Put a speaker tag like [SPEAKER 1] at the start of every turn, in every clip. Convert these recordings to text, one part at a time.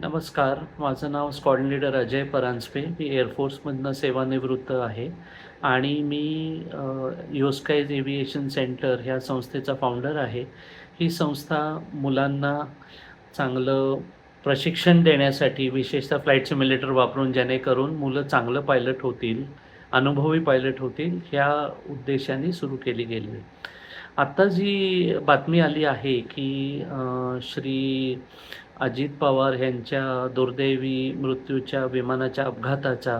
[SPEAKER 1] नमस्कार. माझं नाव squad leader Ajay Paranjpe. मी एअरफोर्समधनं सेवानिवृत्त आहे आणि मी योस्काईज एव्हिएशन सेंटर ह्या संस्थेचा फाउंडर आहे. ही संस्था मुलांना चांगलं प्रशिक्षण देण्यासाठी विशेषतः फ्लाईट सिम्युलेटर वापरून जेणेकरून मुलं चांगलं पायलट होतील, अनुभवी पायलट होतील, ह्या उद्देशाने सुरू केली गेली आहे. आत्ता जी बातमी आली आहे की श्री अजित पवार यांच्या दुर्दैवी मृत्यूच्या विमानाच्या अपघाताचा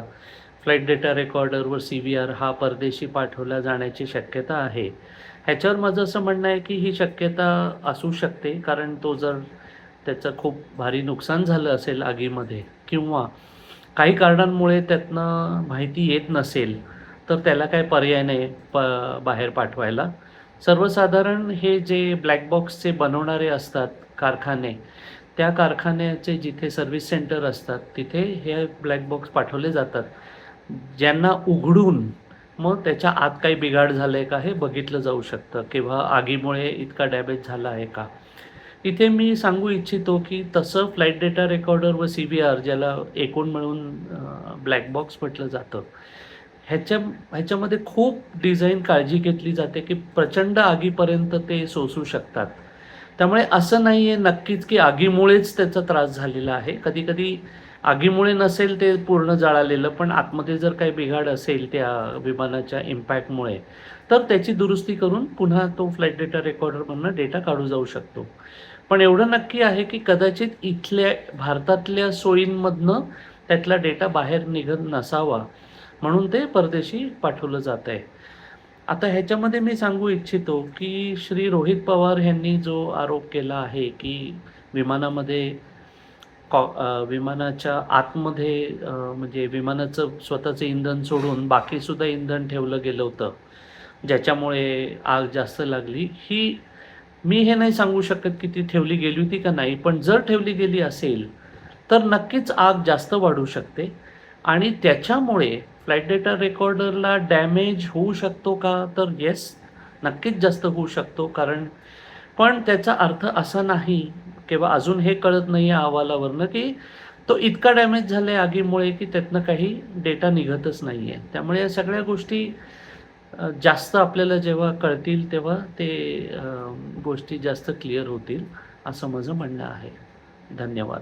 [SPEAKER 1] फ्लाईट डेटा रेकॉर्डरवर CVR हा परदेशी पाठवला जाण्याची शक्यता आहे. ह्याच्यावर माझं असं म्हणणं आहे की ही शक्यता असू शकते, कारण तो जर त्याचं खूप भारी नुकसान झालं असेल आगीमध्ये किंवा काही कारणांमुळे त्यातनं माहिती येत नसेल, तर त्याला काही पर्याय नाही बाहेर पाठवायला. सर्वसाधारण हे जे ब्लॅक बॉक्सचे बनवणारे असतात कारखाने, त्या कारखान्याचे जिथे सर्व्हिस सेंटर असतात, तिथे हे ब्लॅक बॉक्स पाठवले जातात. ज्यांना उघडून मग त्याच्या आत काही बिघाड झालं आहे का हे बघितलं जाऊ शकतं किंवा आगीमुळे इतका डॅमेज झाला आहे का? इथे मी सांगू इच्छितो की तसं फ्लाईट डेटा रेकॉर्डर व CVR ज्याला एकूण मिळून ब्लॅक बॉक्स म्हटलं जातं, ह्याच्यामध्ये खूप डिझाईन काळजी घेतली जाते की प्रचंड आगीपर्यंत ते सोसू शकतात. त्यामुळे असं नाही आहे नक्कीच की आगीमुळेच त्याचा त्रास झालेला आहे. कधी-कधी आगीमुळे नसेल ते पूर्ण जळालेलं, पण आतमध्ये जर काही बिघाड असेल त्या विमानाच्या इम्पॅक्टमुळे, तर त्याची दुरुस्ती करून पुन्हा तो फ्लाईट डेटा रेकॉर्डरमधनं डेटा काढू जाऊ शकतो. पण एवढं नक्की आहे की कदाचित इथल्या भारतातल्या सोयींमधनं त्यातला डेटा बाहेर निघत नसावा, म्हणून ते परदेशी पाठवलं जात आहे. आता ह्याच्यामध्ये मी सांगू इच्छितो की श्री रोहित पवार यांनी जो आरोप केला आहे की विमानामध्ये विमानाच्या आतमध्ये म्हणजे विमानाचं स्वतःचं इंधन सोडून बाकीसुद्धा इंधन ठेवलं गेलं होतं, ज्याच्यामुळे आग जास्त लागली. मी हे नाही सांगू शकत की ती ठेवली गेली होती का नाही, पण जर ठेवली गेली असेल, तर नक्कीच आग जास्त वाढू शकते आणि त्याच्यामुळे फ्लाईट डेटा रेकॉर्डरला डॅमेज होऊ शकतो का? तर येस, नक्कीच जास्त होऊ शकतो. पण त्याचा अर्थ असा नाही किंवा अजून हे कळत नाही आहे अहवालावरनं की तो इतका डॅमेज झाला आहे आगीमुळे की त्यातनं काही डेटा निघतच नाही आहे. त्यामुळे या सगळ्या गोष्टी जास्त आपल्याला जेव्हा कळतील तेव्हा ते गोष्टी जास्त क्लिअर होतील, असं माझं म्हणणं आहे. धन्यवाद.